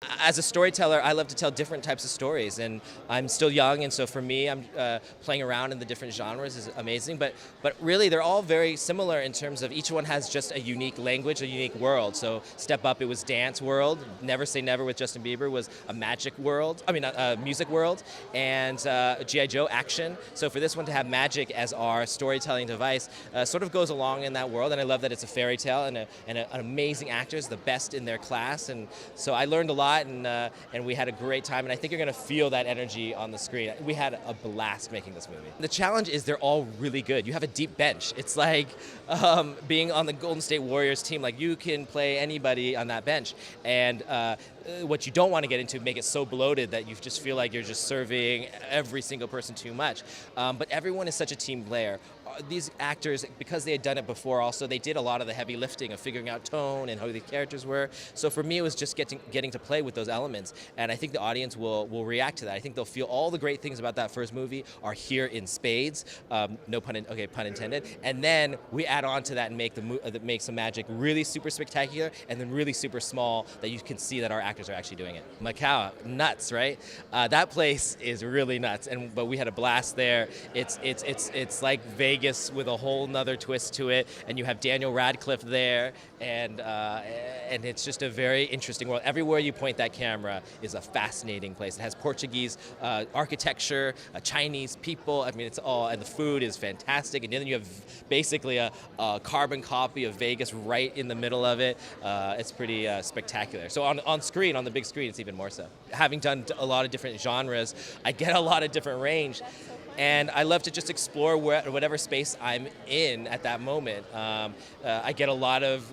As a storyteller, I love to tell different types of stories, and I'm still young, and so for me, I'm playing around in the different genres is amazing. But really, they're all very similar in terms of each one has just a unique language, a unique world. So Step Up, it was dance world. Never Say Never with Justin Bieber was a magic world. I mean, a music world, and G.I. Joe action. So for this one to have magic as our storytelling device, sort of goes along in that world, and I love that it's a fairy tale and an amazing actors, the best in their class, and so I learned a lot. And we had a great time, and I think you're going to feel that energy on the screen. We had a blast making this movie. The challenge is they're all really good. You have a deep bench. It's like being on the Golden State Warriors team. Like, you can play anybody on that bench, and what you don't want to get into, make it so bloated that you just feel like you're just serving every single person too much. But everyone is such a team player. These actors, because they had done it before also, they did a lot of the heavy lifting of figuring out tone and who the characters were. So for me, it was just getting to play with those elements, and I think the audience will react to that. I think they'll feel all the great things about that first movie are here in spades, no pun intended, and then we add on to that and make that makes the magic really super spectacular and then really super small that you can see that our actors are actually doing it. Macau, nuts, right? That place is really nuts, but we had a blast there. It's like Vegas with a whole nother twist to it, and you have Daniel Radcliffe there, and it's just a very interesting world. Everywhere you point that camera is a fascinating place. It has Portuguese architecture, Chinese people. I mean, it's all, and the food is fantastic. And then you have basically a carbon copy of Vegas right in the middle of it. It's pretty spectacular. So on screen, on the big screen, it's even more so. Having done a lot of different genres, I get a lot of different range. And I love to just explore whatever space I'm in at that moment. I get a lot of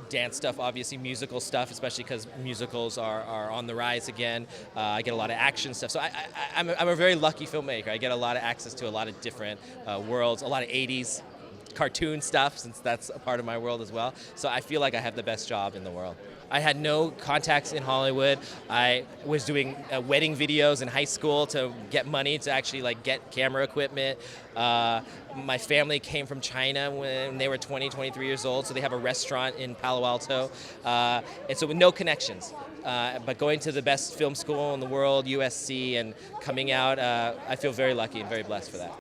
dance stuff, obviously musical stuff, especially because musicals are on the rise again. I get a lot of action stuff. So I'm a very lucky filmmaker. I get a lot of access to a lot of different worlds, a lot of 80s cartoon stuff, since that's a part of my world as well. So I feel like I have the best job in the world. I had no contacts in Hollywood. I was doing wedding videos in high school to get money to actually get camera equipment. My family came from China when they were 20, 23 years old, so they have a restaurant in Palo Alto. And so with no connections. But going to the best film school in the world, USC, and coming out, I feel very lucky and very blessed for that.